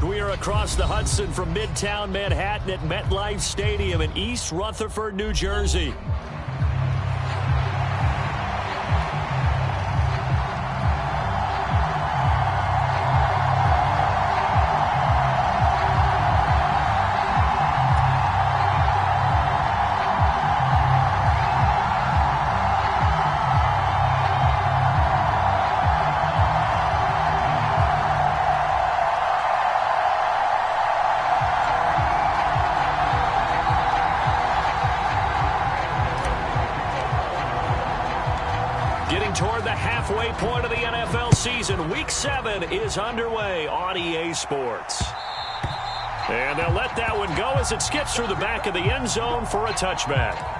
We are across the Hudson from Midtown Manhattan at MetLife Stadium in East Rutherford, New Jersey. Toward the halfway point of the NFL season. Week 7 is underway on EA Sports. And they'll let that one go as it skips through the back of the end zone for a touchback.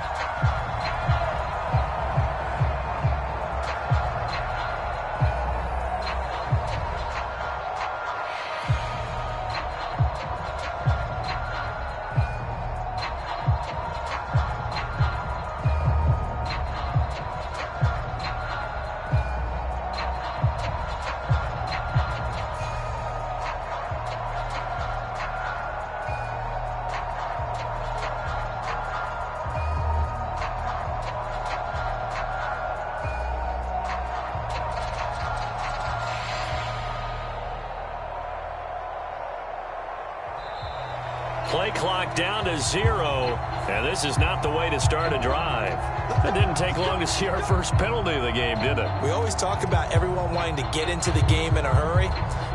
Play clock down to 0, and this is not the way to start a drive. It didn't take long to see our first penalty of the game, did it? We always talk about everyone wanting to get into the game in a hurry.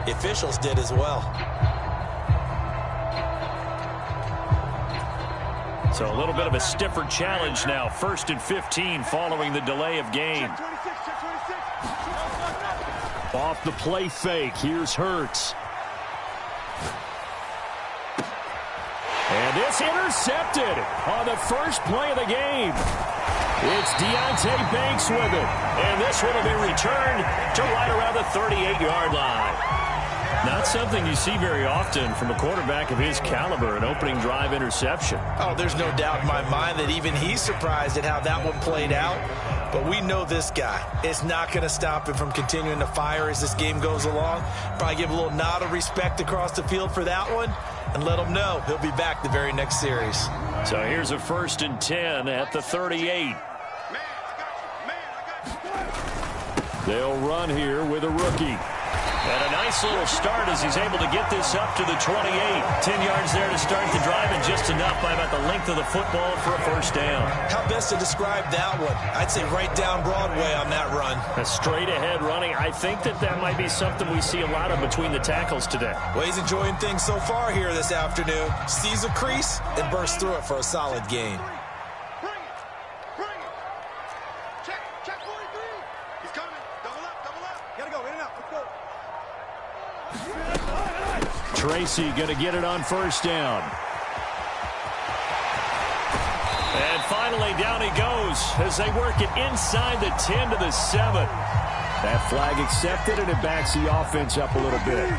The officials did as well. So a little bit of a stiffer challenge now. 1st and 15 following the delay of game. Off the play fake, here's Hurts. And it's intercepted on the first play of the game. It's Deonte Banks with it. And this one will be returned to right around the 38-yard line. Not something you see very often from a quarterback of his caliber, an opening drive interception. Oh, there's no doubt in my mind that even he's surprised at how that one played out. But we know this guy. It's not going to stop him from continuing to fire as this game goes along. Probably give a little nod of respect across the field for that one and let him know he'll be back the very next series. So here's a 1st and 10 at the 38. They'll run here with a rookie. And a nice little start as he's able to get this up to the 28. 10 yards there to start the drive, and just enough by about the length of the football for a first down. How best to describe that one? I'd say right down Broadway on that run. A straight ahead running. I think that might be something we see a lot of between the tackles today. Well, he's enjoying things so far here this afternoon. Sees a crease and bursts through it for a solid gain. Tracy going to get it on first down. And finally down he goes as they work it inside the 10 to the 7. That flag accepted, and it backs the offense up a little bit.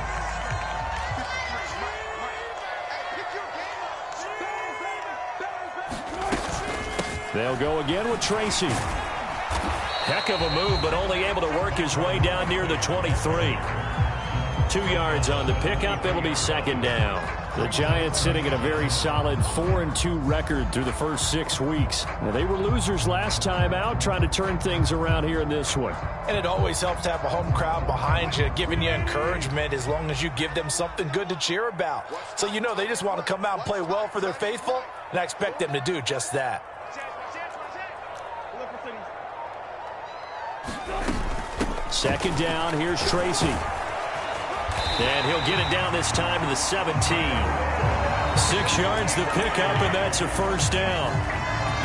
They'll go again with Tracy. Heck of a move, but only able to work his way down near the 23. 2 yards on the pickup. It'll be second down. The Giants sitting at a very solid 4-2 record through the first 6 weeks. Now, they were losers last time out, trying to turn things around here in this one. And it always helps to have a home crowd behind you, giving you encouragement as long as you give them something good to cheer about. So you know they just want to come out and play well for their faithful, and I expect them to do just that. Second down, here's Tracy. And he'll get it down this time to the 17. 6 yards the pickup, and that's a first down.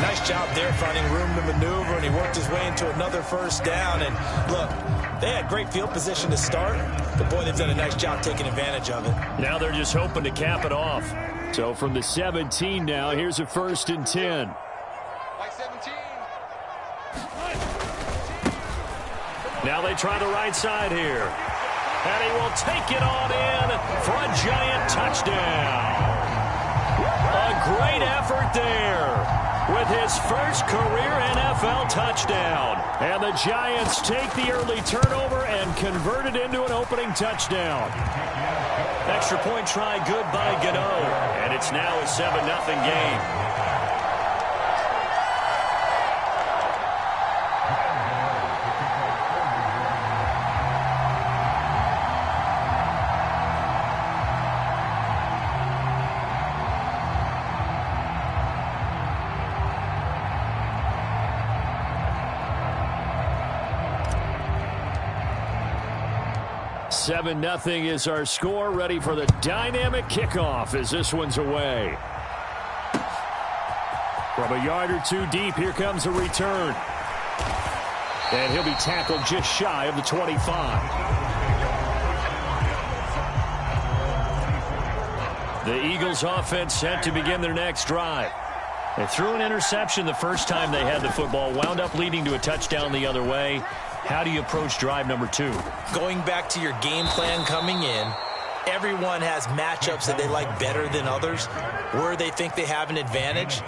Nice job there finding room to maneuver, and he worked his way into another first down. And look, they had great field position to start, but boy, they've done a nice job taking advantage of it. Now they're just hoping to cap it off. So from the 17 now, here's a 1st and 10. Like 17. Now they try the right side here. And he will take it on in for a Giant touchdown. A great effort there with his first career NFL touchdown. And the Giants take the early turnover and convert it into an opening touchdown. Extra point try good by Gano. And it's now a 7-0 game. Seven 0 is our score. Ready for the dynamic kickoff as this one's away. From a yard or two deep, here comes a return. And he'll be tackled just shy of the 25. The Eagles offense set to begin their next drive. They threw an interception the first time they had the football, wound up leading to a touchdown the other way. How do you approach drive number 2? Going back to your game plan coming in, everyone has matchups that they like better than others. Where they think they have an advantage,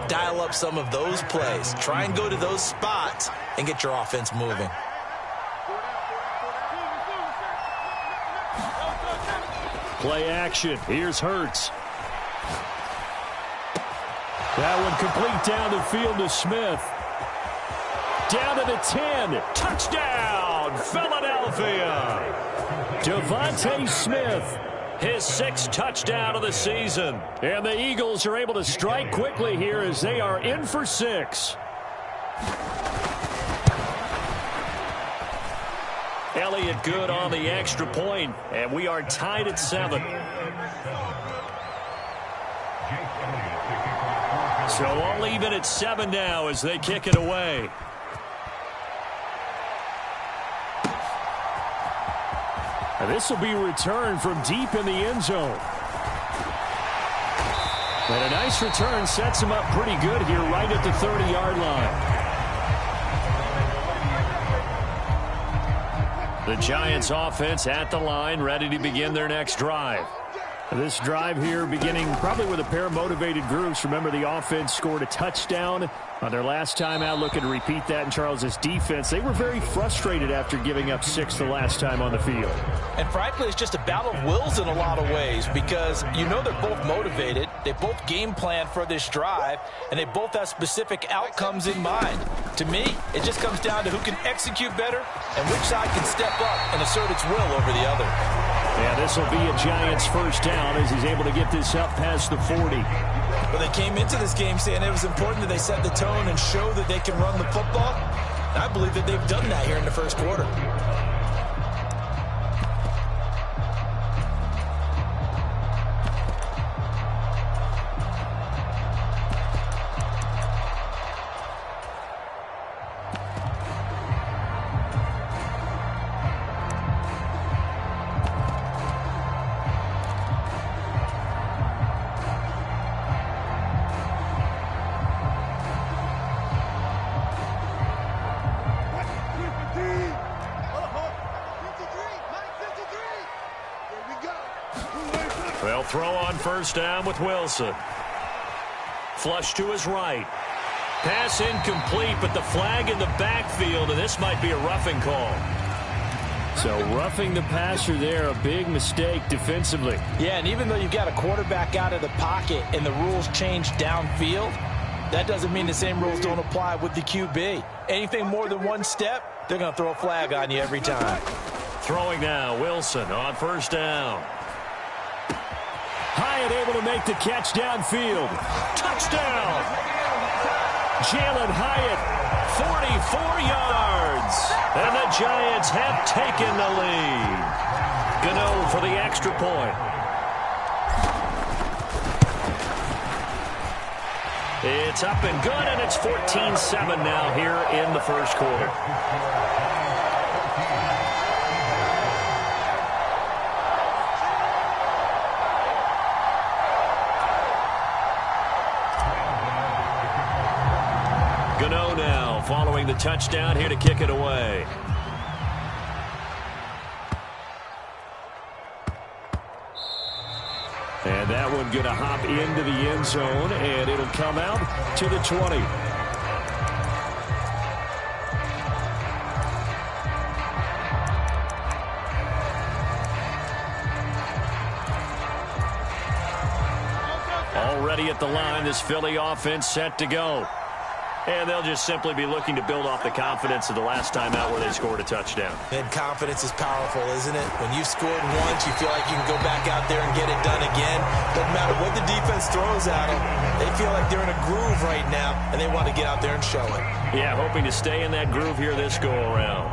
dial up some of those plays. Try and go to those spots and get your offense moving. Play action. Here's Hurts. That one complete down the field to Smith. Down to the 10. Touchdown, Philadelphia. Devontae Smith, his 6th touchdown of the season. And the Eagles are able to strike quickly here as they are in for 6. Elliott good on the extra point, and we are tied at 7. So all even at 7 now as they kick it away. This will be returned from deep in the end zone. And a nice return sets him up pretty good here right at the 30-yard line. The Giants offense at the line, ready to begin their next drive. This drive here beginning probably with a pair of motivated groups. Remember, the offense scored a touchdown on their last time out. Looking to repeat that in Charles's defense. They were very frustrated after giving up 6 the last time on the field. And frankly, it's just a battle of wills in a lot of ways because you know they're both motivated. They both game plan for this drive, and they both have specific outcomes in mind. To me, it just comes down to who can execute better and which side can step up and assert its will over the other. Yeah, this will be a Giants first down as he's able to get this up past the 40. Well, they came into this game saying it was important that they set the tone and show that they can run the football. And I believe that they've done that here in the first quarter. They'll throw on first down with Wilson. Flush to his right. Pass incomplete, but the flag in the backfield, and this might be a roughing call. So roughing the passer there, a big mistake defensively. Yeah, and even though you've got a quarterback out of the pocket and the rules change downfield, that doesn't mean the same rules don't apply with the QB. Anything more than one step, they're going to throw a flag on you every time. Throwing now, Wilson on first down. Hyatt able to make the catch downfield. Touchdown! Jalen Hyatt, 44 yards. And the Giants have taken the lead. Gano for the extra point. It's up and good, and it's 14-7 now here in the first quarter. Gano now following the touchdown here to kick it away. And that one going to hop into the end zone, and it'll come out to the 20. ready at the line. This Philly offense set to go. And they'll just simply be looking to build off the confidence of the last time out where they scored a touchdown. And confidence is powerful, isn't it? When you've scored once, you feel like you can go back out there and get it done again. Doesn't matter what the defense throws at them. They feel like they're in a groove right now, and they want to get out there and show it. Yeah, hoping to stay in that groove here this go-around.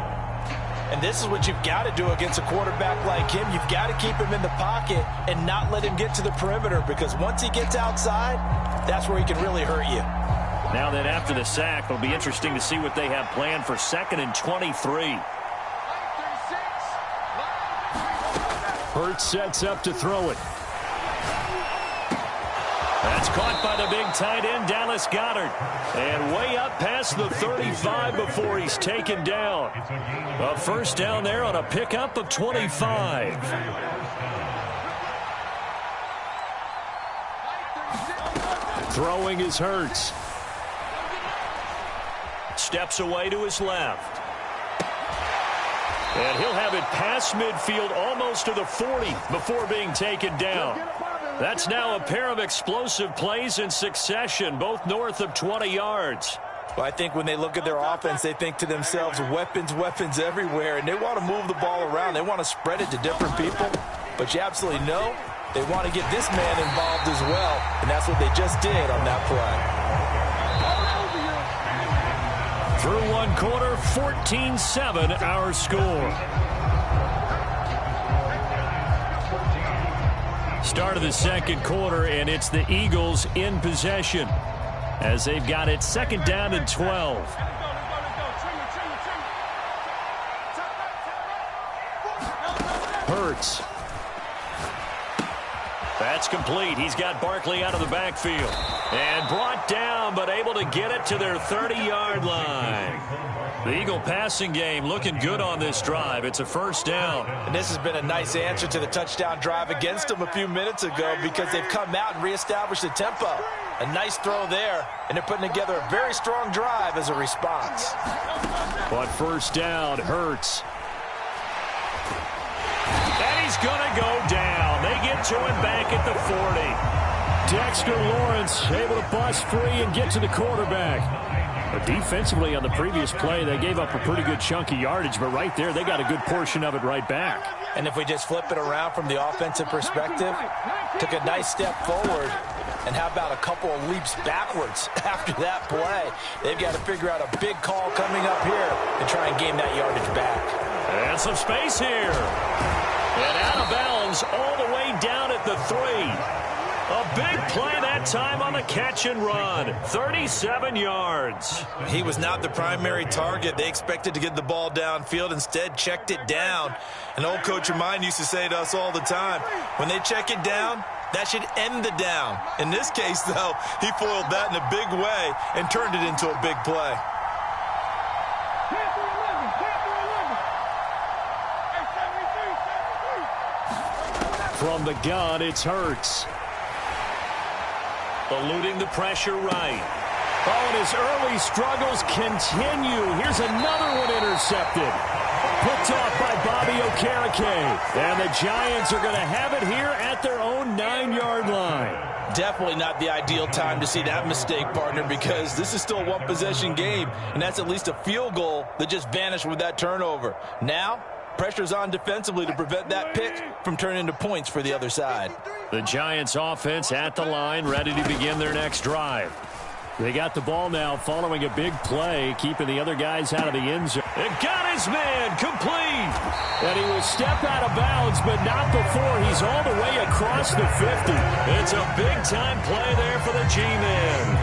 And this is what you've got to do against a quarterback like him. You've got to keep him in the pocket and not let him get to the perimeter, because once he gets outside, that's where he can really hurt you. Now then, after the sack, it'll be interesting to see what they have planned for 2nd and 23. Hurts sets up to throw it. That's caught by the big tight end, Dallas Goedert. And way up past the 35 before he's taken down. A first down there on a pickup of 25. Throwing is Hurts. Steps away to his left. And he'll have it past midfield almost to the 40 before being taken down. That's now a pair of explosive plays in succession, both north of 20 yards. Well, I think when they look at their offense, they think to themselves, weapons, weapons everywhere, and they want to move the ball around. They want to spread it to different people, but you absolutely know they want to get this man involved as well, and that's what they just did on that play. Through one quarter, 14-7 our score. Start of the second quarter, and it's the Eagles in possession as they've got it 2nd down and 12. Hurts. That's complete. He's got Barkley out of the backfield. And brought down, but able to get it to their 30-yard line. The Eagle passing game looking good on this drive. It's a first down. And this has been a nice answer to the touchdown drive against them a few minutes ago, because they've come out and reestablished the tempo. A nice throw there, and they're putting together a very strong drive as a response. But first down, Hurts. And he's going to go down. They get to him back at the 40. Dexter Lawrence able to bust free and get to the quarterback. But defensively on the previous play, they gave up a pretty good chunk of yardage, but right there, they got a good portion of it right back. And if we just flip it around from the offensive perspective, took a nice step forward, and how about a couple of leaps backwards after that play? They've got to figure out a big call coming up here and try and gain that yardage back. And some space here. And out of bounds all the way down at the 3. A big play that time on the catch and run. 37 yards. He was not the primary target. They expected to get the ball downfield. Instead, checked it down. An old coach of mine used to say to us all the time, when they check it down, that should end the down. In this case, though, he foiled that in a big way and turned it into a big play. From the gun, it's Hurts. Eluding the pressure right. Oh, and his early struggles continue. Here's another one intercepted. Picked off by Bobby Okereke. And the Giants are going to have it here at their own 9-yard line. Definitely not the ideal time to see that mistake, partner, because this is still a one-possession game, and that's at least a field goal that just vanished with that turnover. Now, pressure's on defensively to prevent that pick from turning into points for the other side. The Giants offense at the line, ready to begin their next drive. They got the ball now following a big play, keeping the other guys out of the end zone. It got his man complete. And he will step out of bounds, but not before he's all the way across the 50. It's a big-time play there for the G-Man.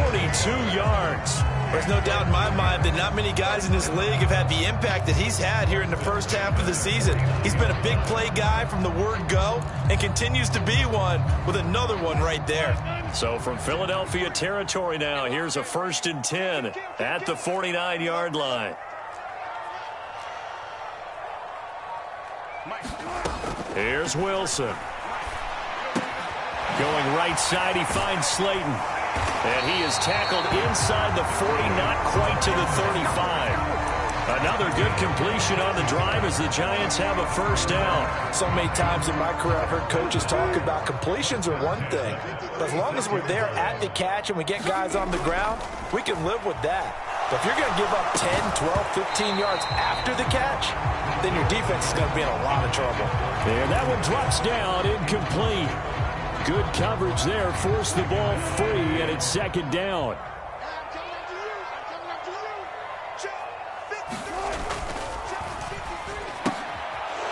42 yards. There's no doubt in my mind that not many guys in this league have had the impact that he's had here in the first half of the season. He's been a big play guy from the word go and continues to be one with another one right there. So from Philadelphia territory now, here's a 1st and 10 at the 49-yard line. Here's Wilson. Going right side, he finds Slayton. And he is tackled inside the 40, not quite to the 35. Another good completion on the drive as the Giants have a first down. So many times in my career I've heard coaches talk about completions are one thing. But as long as we're there at the catch and we get guys on the ground, we can live with that. But if you're going to give up 10, 12, 15 yards after the catch, then your defense is going to be in a lot of trouble. And that one drops down, incomplete. Good coverage there, forced the ball free, and it's second down.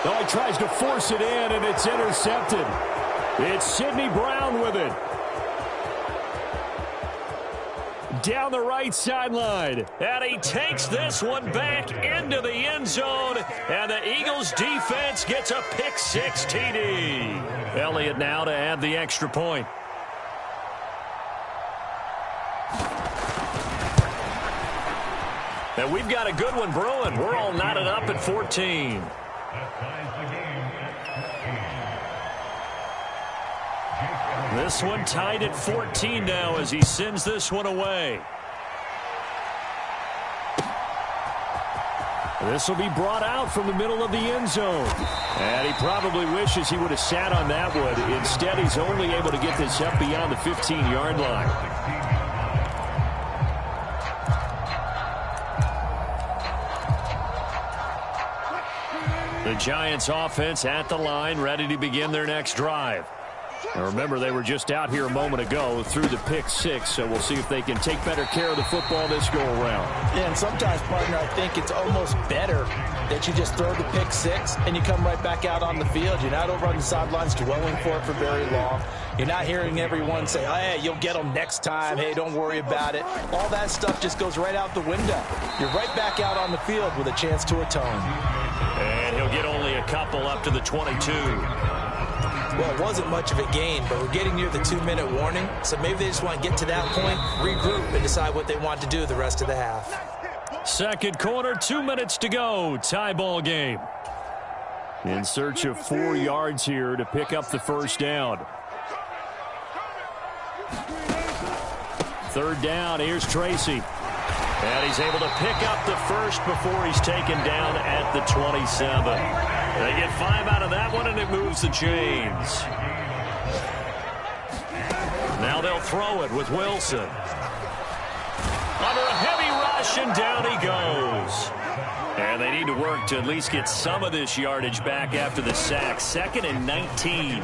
Oh, he tries to force it in, and it's intercepted. It's Sidney Brown with it. Down the right sideline. And he takes this one back into the end zone. And the Eagles defense gets a pick-6 TD. Elliott now to add the extra point. And we've got a good one brewing. We're all knotted up at 14. This one tied at 14 now as he sends this one away. This will be brought out from the middle of the end zone. And he probably wishes he would have sat on that one. Instead, he's only able to get this up beyond the 15-yard line. The Giants offense at the line, ready to begin their next drive. Now remember, they were just out here a moment ago through the pick-6, so we'll see if they can take better care of the football this go-around. Yeah, and sometimes, partner, I think it's almost better that you just throw the pick-6 and you come right back out on the field. You're not over on the sidelines dwelling for it for very long. You're not hearing everyone say, oh, hey, you'll get them next time. Hey, don't worry about it. All that stuff just goes right out the window. You're right back out on the field with a chance to atone. And he'll get only a couple up to the 22. Well, it wasn't much of a gain, but we're getting near the 2-minute warning, so maybe they just want to get to that point, regroup, and decide what they want to do the rest of the half. Second quarter, 2 minutes to go. Tie ball game. In search of 4 yards here to pick up the first down. Third down, here's Tracy. And he's able to pick up the first before he's taken down at the 27. They get 5 out of that one, and it moves the chains. Now they'll throw it with Wilson. Under a heavy rush, and down he goes. And they need to work to at least get some of this yardage back after the sack. 2nd and 19.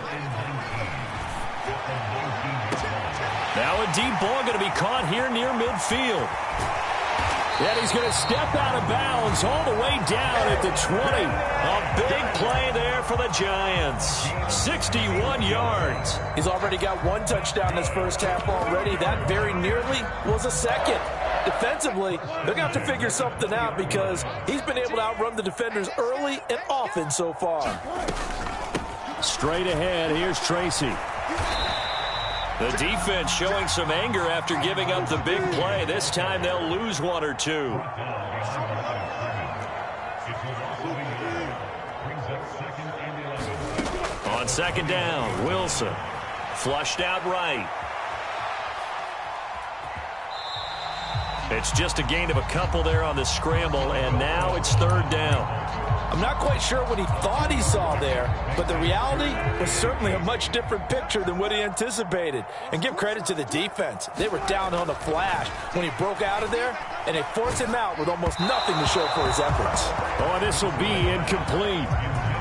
Now a deep ball going to be caught here near midfield. And he's going to step out of bounds all the way down at the 20. A big play there for the Giants. 61 yards. He's already got 1 touchdown this first half already. That very nearly was a second. Defensively, they're going to have to figure something out because he's been able to outrun the defenders early and often so far. Straight ahead, here's Tracy. The defense showing some anger after giving up the big play. This time they'll lose 1 or 2. On second down, Wilson. Flushed out right. It's just a gain of a couple there on the scramble, and now it's third down. I'm not quite sure what he thought he saw there, but the reality was certainly a much different picture than what he anticipated. And give credit to the defense. They were down on the flash when he broke out of there, and they forced him out with almost nothing to show for his efforts. Oh, this will be incomplete.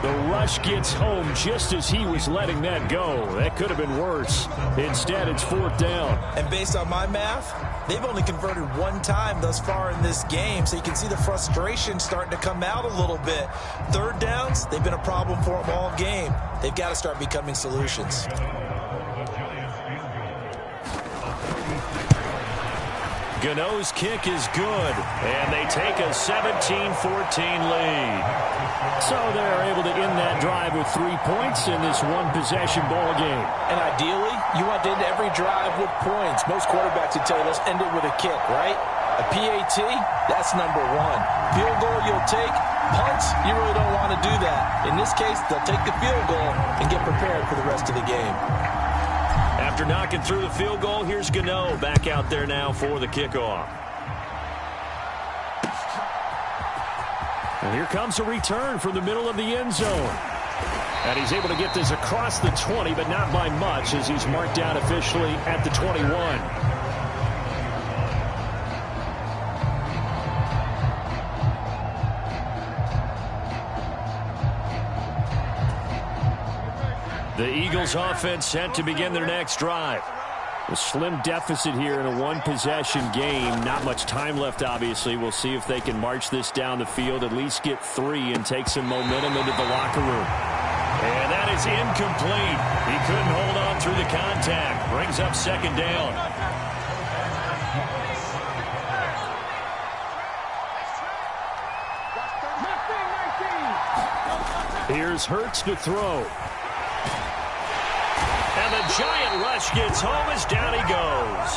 The rush gets home just as he was letting that go. That could have been worse. Instead, it's 4th down. And based on my math, they've only converted 1 time thus far in this game, so you can see the frustration starting to come out a little bit. Third downs, they've been a problem for them all game. They've got to start becoming solutions. Gano's kick is good, and they take a 17-14 lead. So they're able to end that drive with 3 points in this one-possession ball game. And ideally, you want to end every drive with points. Most quarterbacks would tell you, let's end it with a kick, right? A PAT, that's number 1. Field goal you'll take. Punts, you really don't want to do that. In this case, they'll take the field goal and get prepared for the rest of the game. After knocking through the field goal, here's Gano back out there now for the kickoff. And here comes a return from the middle of the end zone. And he's able to get this across the 20, but not by much, as he's marked down officially at the 21. The Eagles offense set to begin their next drive. A slim deficit here in a one-possession game. Not much time left, obviously. We'll see if they can march this down the field, at least get 3 and take some momentum into the locker room. And that is incomplete. He couldn't hold on through the contact. Brings up second down. Here's Hurts to throw. And the giant rush gets home as down he goes.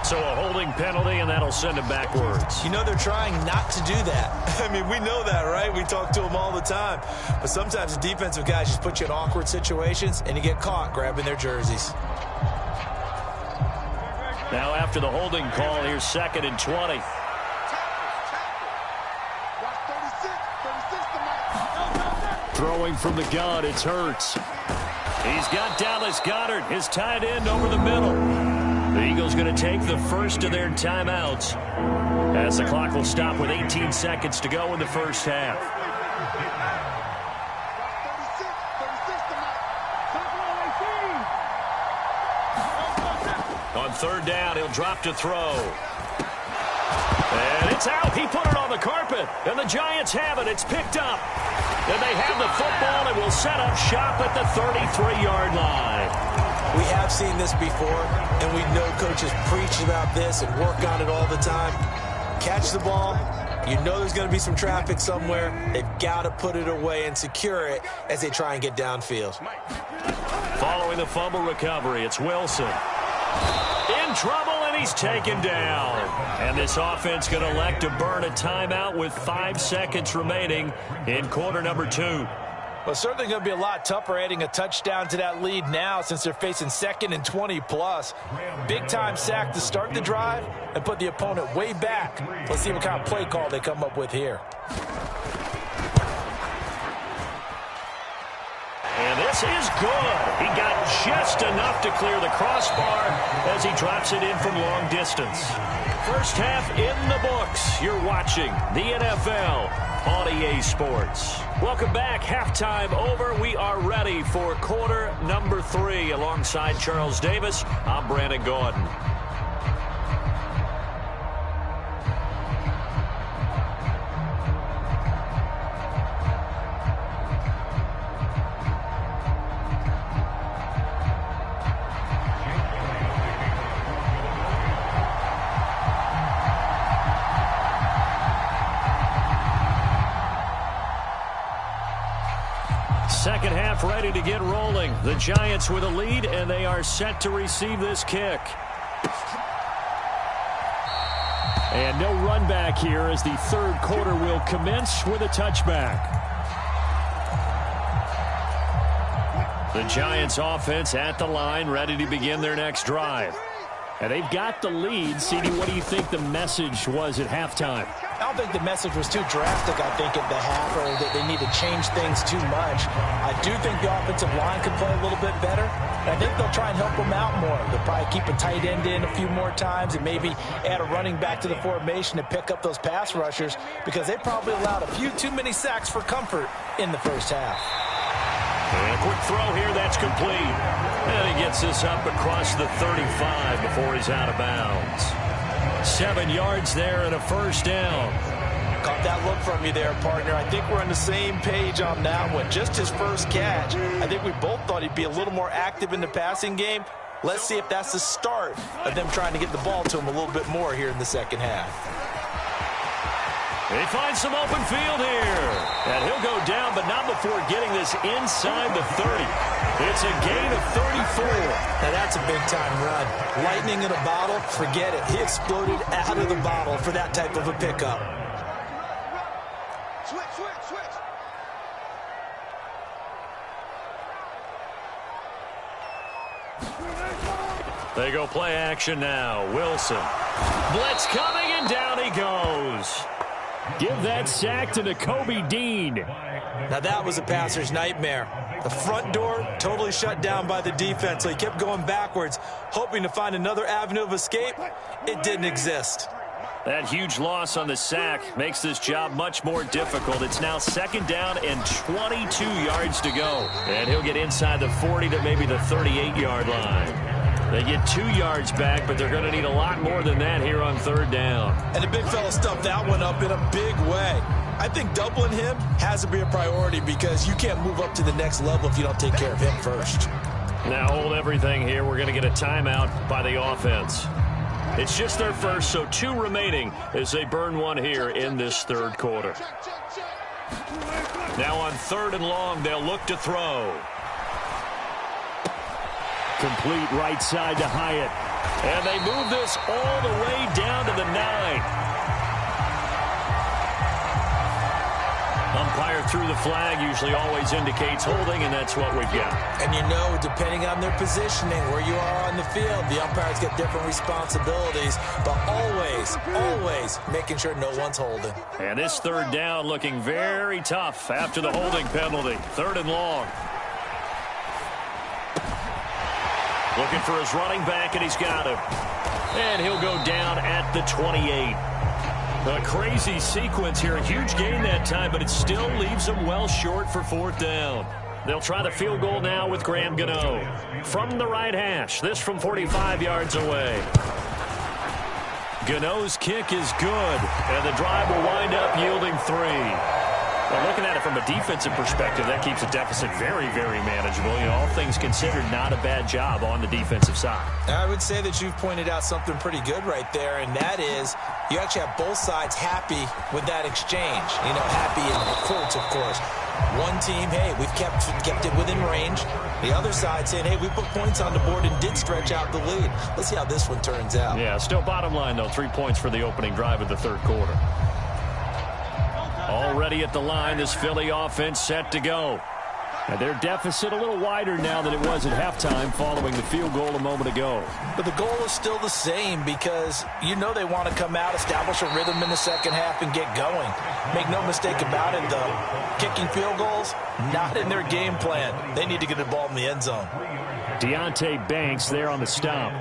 So a holding penalty, and that'll send him backwards. You know they're trying not to do that. I mean, we know that, right? We talk to them all the time. But sometimes the defensive guys just put you in awkward situations, and you get caught grabbing their jerseys. Now after the holding call, here's 2nd and 20. Throwing from the gun, it's Hurts. He's got Dallas Goedert, his tight end, over the middle. The Eagles going to take the first of their timeouts, as the clock will stop with 18 seconds to go in the first half. On 3rd down, he'll drop to throw. And it's out. He put it on the carpet, and the Giants have it. It's picked up. And they have the football and will set up shop at the 33-yard line. We have seen this before, and we know coaches preach about this and work on it all the time. Catch the ball. You know there's going to be some traffic somewhere. They've got to put it away and secure it as they try and get downfield. Following the fumble recovery, it's Wilson. In trouble, and he's taken down. And this offense going to elect to burn a timeout with 5 seconds remaining in quarter number 2. Well, it's certainly going to be a lot tougher adding a touchdown to that lead now since they're facing 2nd and 20+. Big-time sack to start the drive and put the opponent way back. Let's see what kind of play call they come up with here. And this is good. He got just enough to clear the crossbar as he drops it in from long distance. First half in the books. You're watching the NFL on EA Sports. Welcome back. Halftime over. We are ready for quarter number 3. Alongside Charles Davis, I'm Brandon Gordon. Second half ready to get rolling. The Giants with a lead, and they are set to receive this kick. And no run back here as the third quarter will commence with a touchback. The Giants offense at the line, ready to begin their next drive. And they've got the lead. CD, what do you think the message was at halftime? I don't think the message was too drastic, I think, at the half, or that they need to change things too much. I do think the offensive line could play a little bit better. And I think they'll try and help them out more. They'll probably keep a tight end in a few more times and maybe add a running back to the formation to pick up those pass rushers, because they probably allowed a few too many sacks for comfort in the first half. And a quick throw here, that's complete. And he gets this up across the 35 before he's out of bounds. 7 yards there and a first down. Caught that look from you there, partner. I think we're on the same page on that one. Just his first catch. I think we both thought he'd be a little more active in the passing game. Let's see if that's the start of them trying to get the ball to him a little bit more here in the second half. He finds some open field here. And he'll go down, but not before getting this inside the 30. It's a gain of 34. Now that's a big-time run. Lightning in a bottle, forget it. He exploded out of the bottle for that type of a pickup. Switch. They go play action now. Wilson. Blitz coming, and down he goes. Give that sack to Nakobe Dean. Now that was a passer's nightmare. The front door totally shut down by the defense, so he kept going backwards, hoping to find another avenue of escape. It didn't exist. That huge loss on the sack makes this job much more difficult. It's now 2nd down and 22 yards to go. And he'll get inside the 40 to maybe the 38-yard line. They get 2 yards back, but they're going to need a lot more than that here on 3rd down. And the big fella stuffed that one up in a big way. I think doubling him has to be a priority because you can't move up to the next level if you don't take care of him first. Now hold everything here. We're going to get a timeout by the offense. It's just their first, so 2 remaining as they burn one here in this 3rd quarter. Now on 3rd and long, they'll look to throw. Complete right side to Hyatt. And they move this all the way down to the 9. Umpire threw the flag, usually always indicates holding, and that's what we've got. And you know, depending on their positioning, where you are on the field, the umpires get different responsibilities, but always making sure no one's holding. And this 3rd down looking very tough after the holding penalty. 3rd and long. Looking for his running back, and he's got him. And he'll go down at the 28. A crazy sequence here. A huge gain that time, but it still leaves them well short for 4th down. They'll try the field goal now with Graham Gano. From the right hash, this from 45 yards away. Gano's kick is good, and the drive will wind up yielding 3. Well, looking at it from a defensive perspective, that keeps the deficit very, very manageable. You know, all things considered, not a bad job on the defensive side. I would say that you've pointed out something pretty good right there, and that is you actually have both sides happy with that exchange. You know, happy in quotes, of course. One team, hey, we've kept it within range. The other side saying, hey, we put points on the board and did stretch out the lead. Let's see how this one turns out. Yeah, still bottom line, though, 3 points for the opening drive of the 3rd quarter. Already at the line, this Philly offense set to go. And their deficit a little wider now than it was at halftime following the field goal a moment ago. But the goal is still the same because you know they want to come out, establish a rhythm in the 2nd half, and get going. Make no mistake about it, though. Kicking field goals, not in their game plan. They need to get the ball in the end zone. Deonte Banks there on the stop.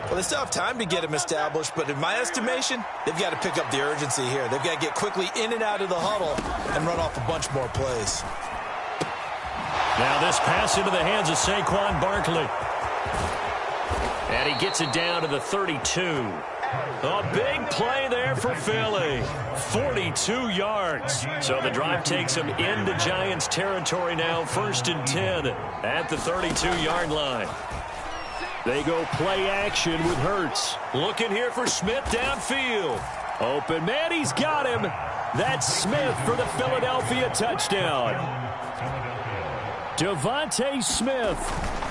Well, they still have time to get them established, but in my estimation, they've got to pick up the urgency here. They've got to get quickly in and out of the huddle and run off a bunch more plays. Now this pass into the hands of Saquon Barkley. And he gets it down to the 32. A big play there for Philly. 42 yards. So the drive takes him into Giants territory now. 1st and 10 at the 32-yard line. They go play action with Hurts. Looking here for Smith downfield. Open man, he's got him. That's Smith for the Philadelphia touchdown. Devontae Smith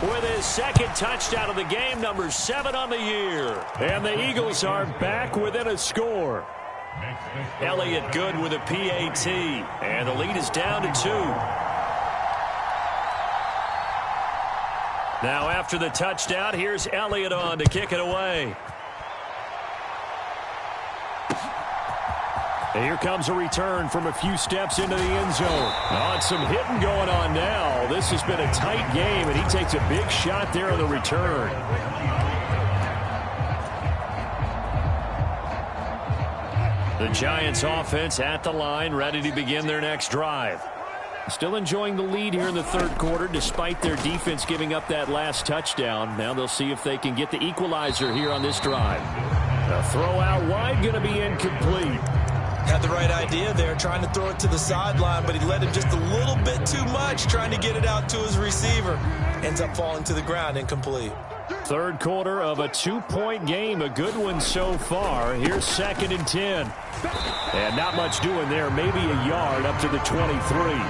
with his 2nd touchdown of the game, number 7 on the year. And the Eagles are back within a score. Elliott good with a PAT. And the lead is down to 2. Now after the touchdown, here's Elliott on to kick it away. And here comes a return from a few steps into the end zone. On some hitting going on now. This has been a tight game, and he takes a big shot there on the return. The Giants offense at the line, ready to begin their next drive. Still enjoying the lead here in the 3rd quarter, despite their defense giving up that last touchdown. Now they'll see if they can get the equalizer here on this drive. The throw out wide going to be incomplete. Had the right idea there, trying to throw it to the sideline, but he let him just a little bit too much, trying to get it out to his receiver. Ends up falling to the ground, incomplete. 3rd quarter of a 2-point game, a good one so far. Here's 2nd and 10. And not much doing there, maybe a yard up to the 23.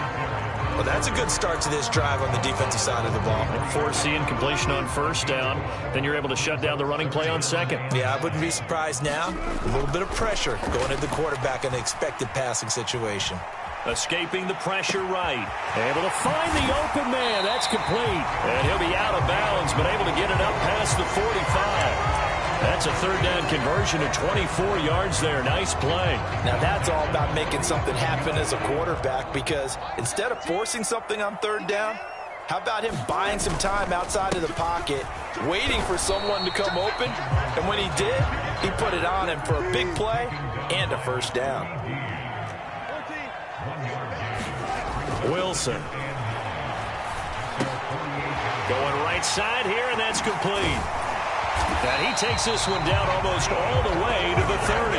Well, that's a good start to this drive on the defensive side of the ball. Forcing completion on 1st down. Then you're able to shut down the running play on 2nd. Yeah, I wouldn't be surprised now. A little bit of pressure going at the quarterback in an expected passing situation. Escaping the pressure right. Able to find the open man. That's complete. And he'll be out of bounds, but able to get it up past the 45. That's a third down conversion of 24 yards there. Nice play. Now that's all about making something happen as a quarterback, because instead of forcing something on third down, how about him buying some time outside of the pocket, waiting for someone to come open, and when he did, he put it on him for a big play and a first down. Wilson. Going right side here, and that's complete. And he takes this one down almost all the way to the 30.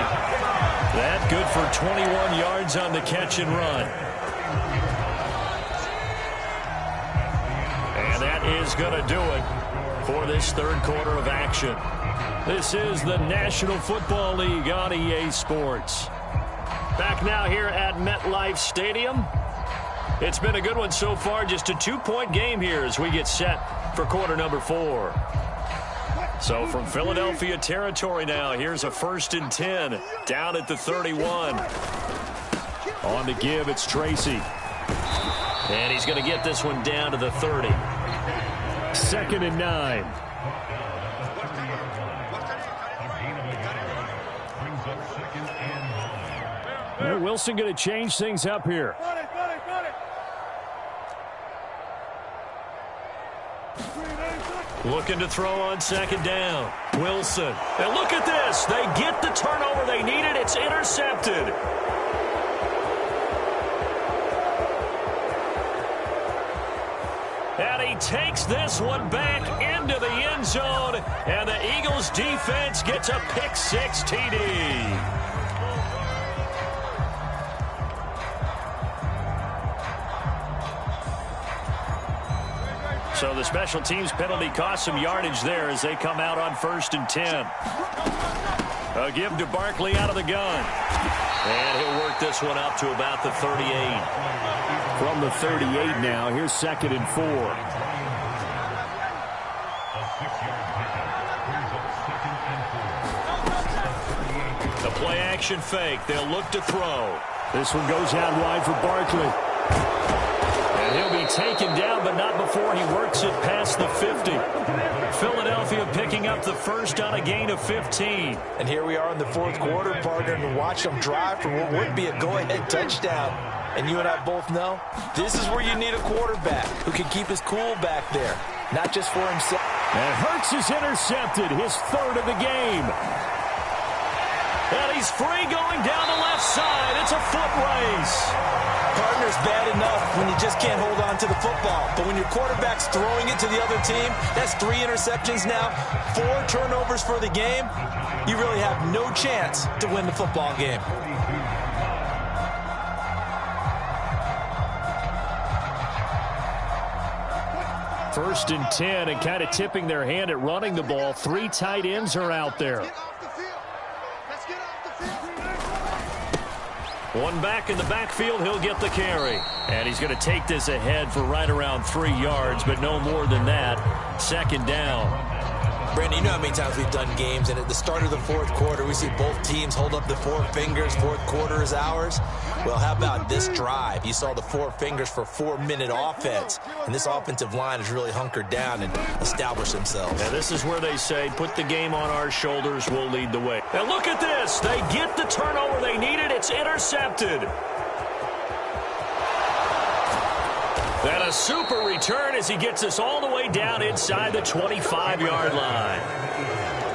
That good for 21 yards on the catch and run. And that is going to do it for this third quarter of action. This is the National Football League on EA Sports. Back now here at MetLife Stadium. It's been a good one so far. Just a 2-point game here as we get set for quarter number 4. So from Philadelphia territory now, here's a 1st and 10 down at the 31. On the give, it's Tracy. And he's going to get this one down to the 30. 2nd and 9. Well, Wilson going to change things up here. Looking to throw on 2nd down. Wilson. And look at this. They get the turnover they needed. It's intercepted. And he takes this one back into the end zone. And the Eagles defense gets a pick-6 TD. So the special teams penalty cost some yardage there as they come out on 1st and 10. A give to Barkley out of the gun. And he'll work this one up to about the 38. From the 38 now, here's 2nd and 4. The play action fake. They'll look to throw. This one goes out wide for Barkley. And he'll be taken down, but not before he works it past the 50. Philadelphia picking up the first on a gain of 15. And here we are in the 4th quarter, partner, and watch them drive for what would be a go-ahead touchdown. And you and I both know this is where you need a quarterback who can keep his cool back there, not just for himself. And Hurts is intercepted, his 3rd of the game. And he's free going down the left side. It's a foot race. Partner's bad enough when you just can't hold on to the football. But when your quarterback's throwing it to the other team, that's 3 interceptions now, 4 turnovers for the game. You really have no chance to win the football game. First and 10, and kind of tipping their hand at running the ball. 3 tight ends are out there. One back in the backfield, he'll get the carry. And he's going to take this ahead for right around 3 yards, but no more than that. 2nd down. Brandon, you know how many times we've done games, and at the start of the 4th quarter, we see both teams hold up the 4 fingers, 4th quarter is ours. Well, how about this drive? You saw the 4 fingers for 4-minute offense, and this offensive line has really hunkered down and established themselves. And this is where they say, put the game on our shoulders, we'll lead the way. And look at this. They get the turnover they needed. It's intercepted. And a super return as he gets us all the way down inside the 25-yard line.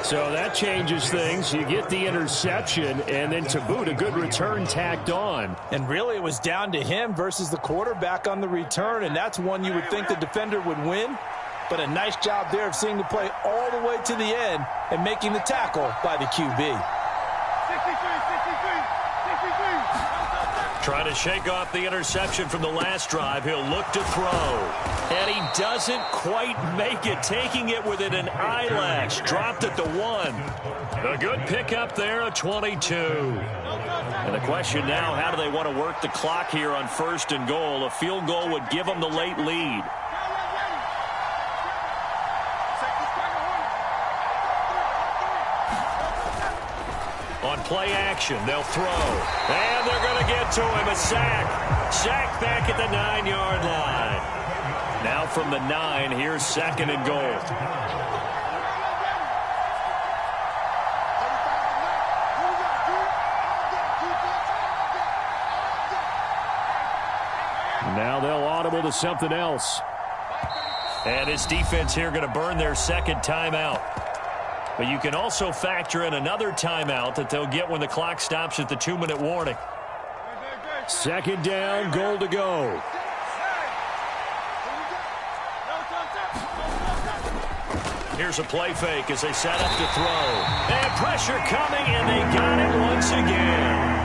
So that changes things. You get the interception, and then to boot, a good return tacked on. And really, it was down to him versus the quarterback on the return, and that's one you would think the defender would win. But a nice job there of seeing the play all the way to the end and making the tackle by the QB. Trying to shake off the interception from the last drive. He'll look to throw. And he doesn't quite make it. Taking it within an eyelash. Dropped at the 1. A good pickup there, a 22. And the question now, how do they want to work the clock here on 1st and goal? A field goal would give them the late lead. On play action, they'll throw. And they're going to get to him. A sack. Sack back at the 9-yard line. Now from the 9, here's 2nd and goal. Now they'll audible to something else. And this defense here going to burn their 2nd timeout. But you can also factor in another timeout that they'll get when the clock stops at the 2-minute warning. 2nd down, goal to go. Here's a play fake as they set up to throw. And pressure coming, and they got it once again.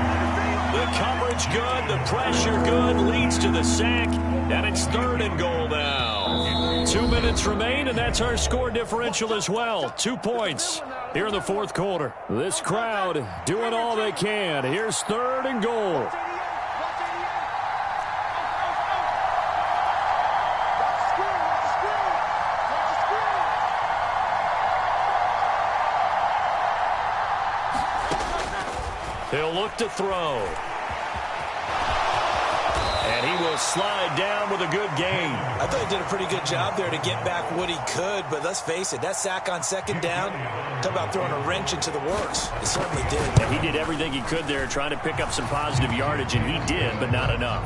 The coverage good, the pressure good, leads to the sack, and it's 3rd and goal now. 2 minutes remain, and that's our score differential as well. 2 points here in the 4th quarter. This crowd doing all they can. Here's 3rd and goal. He'll look to throw. And he will slide down with a good gain. I thought he did a pretty good job there to get back what he could, but let's face it, that sack on 2nd down, talk about throwing a wrench into the works. It certainly did. And he did everything he could there trying to pick up some positive yardage, and he did, but not enough.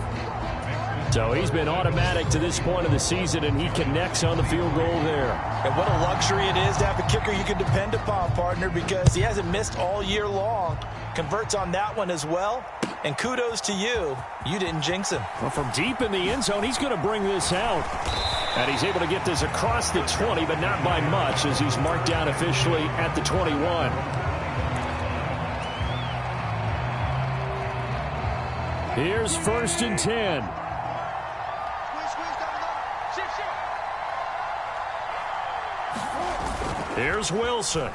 So he's been automatic to this point of the season, and he connects on the field goal there. And what a luxury it is to have a kicker you can depend upon, partner, because he hasn't missed all year long. Converts on that one as well. And kudos to you. You didn't jinx him. Well, from deep in the end zone, he's going to bring this out. And he's able to get this across the 20, but not by much, as he's marked down officially at the 21. Here's 1st and 10. Here's Wilson.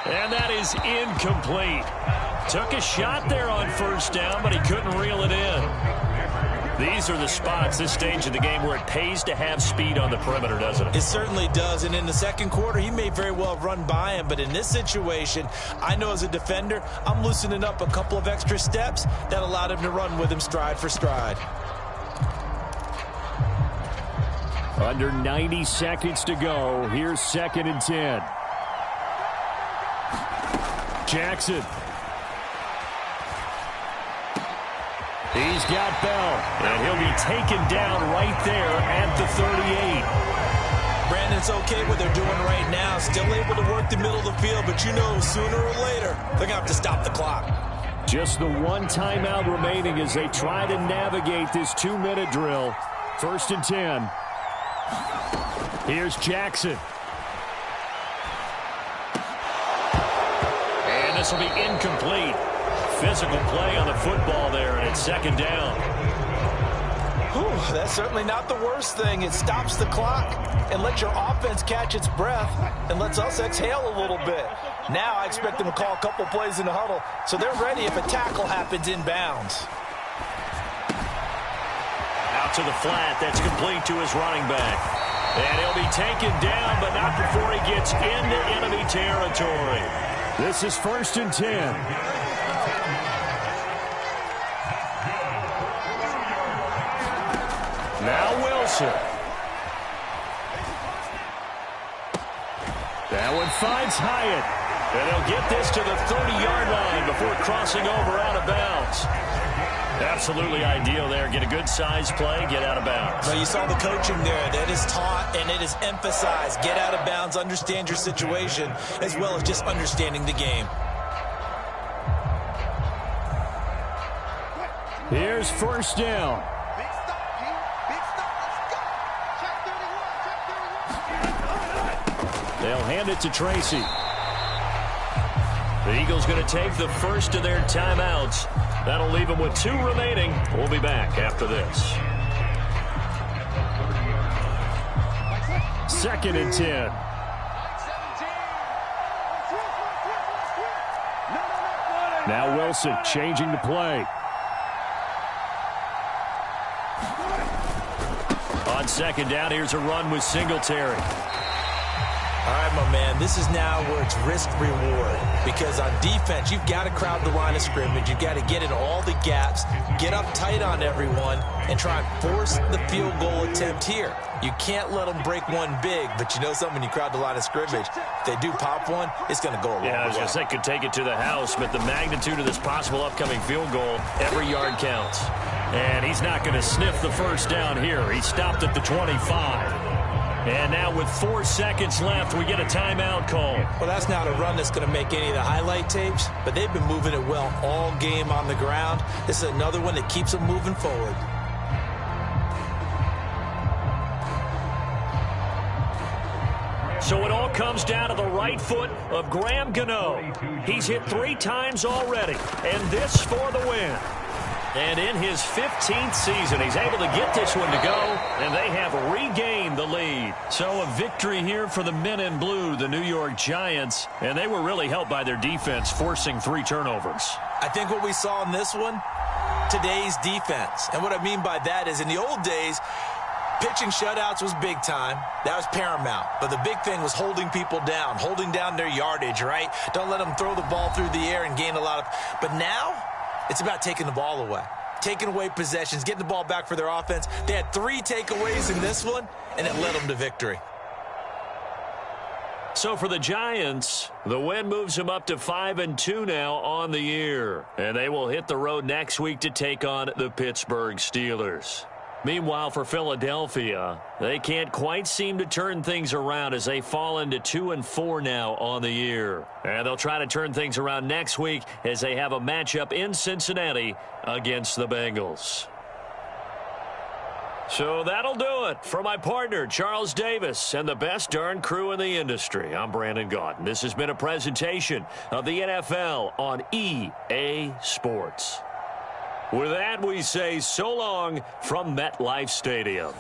And that is incomplete. Took a shot there on 1st down, but he couldn't reel it in. These are the spots, this stage of the game, where it pays to have speed on the perimeter, doesn't it? It certainly does. And in the 2nd quarter, he may very well run by him. But in this situation, I know as a defender, I'm loosening up a couple of extra steps that allowed him to run with him stride for stride. Under 90 seconds to go. Here's 2nd and 10. Jackson. He's got Bell. And he'll be taken down right there at the 38. Brandon, it's okay what they're doing right now. Still able to work the middle of the field, but you know sooner or later they're going to have to stop the clock. Just the 1 timeout remaining as they try to navigate this 2-minute drill. 1st and 10. Here's Jackson. And this will be incomplete. Physical play on the football there, and it's 2nd down. Whew, that's certainly not the worst thing. It stops the clock and lets your offense catch its breath and lets us exhale a little bit. Now I expect them to call a couple plays in the huddle so they're ready if a tackle happens inbounds. Out to the flat. That's complete to his running back. And he'll be taken down, but not before he gets into enemy territory. This is 1st and 10. Now Wilson. That one finds Hyatt. And he'll get this to the 30-yard line before crossing over out of bounds. Absolutely ideal there. Get a good size play, get out of bounds. Well, you saw the coaching there. That is taught and it is emphasized. Get out of bounds, understand your situation, as well as just understanding the game. Here's 1st down. They'll hand it to Tracy. The Eagles going to take the first of their timeouts. That'll leave them with 2 remaining. We'll be back after this. 2nd and 10. Now Wilson changing the play. On 2nd down, here's a run with Singletary. All right, my man, this is now where it's risk-reward because on defense, you've got to crowd the line of scrimmage. You've got to get in all the gaps, get up tight on everyone, and try and force the field goal attempt here. You can't let them break one big, but you know something, when you crowd the line of scrimmage, if they do pop one, it's going to go a long way. Yeah, I was going to say, could take it to the house, but the magnitude of this possible upcoming field goal, every yard counts. And he's not going to sniff the first down here. He stopped at the 25. And now with 4 seconds left, we get a timeout call. Well, that's not a run that's going to make any of the highlight tapes, but they've been moving it well all game on the ground. This is another one that keeps them moving forward. So it all comes down to the right foot of Graham Gano. He's hit 3 times already, and this for the win. And in his 15th season, he's able to get this one to go, and they have regained the lead. So a victory here for the men in blue, the New York Giants, and they were really helped by their defense, forcing 3 turnovers. I think what we saw in this one, today's defense. And what I mean by that is in the old days, pitching shutouts was big time. That was paramount. But the big thing was holding people down, holding down their yardage, right? Don't let them throw the ball through the air and gain a lot of... But now, it's about taking the ball away, taking away possessions, getting the ball back for their offense. They had 3 takeaways in this one, and it led them to victory. So for the Giants, the win moves them up to 5-2 now on the year. And they will hit the road next week to take on the Pittsburgh Steelers. Meanwhile, for Philadelphia, they can't quite seem to turn things around as they fall into 2-4 now on the year. And they'll try to turn things around next week as they have a matchup in Cincinnati against the Bengals. So that'll do it for my partner, Charles Davis, and the best darn crew in the industry. I'm Brandon Gaudin. This has been a presentation of the NFL on EA Sports. With that, we say so long from MetLife Stadium.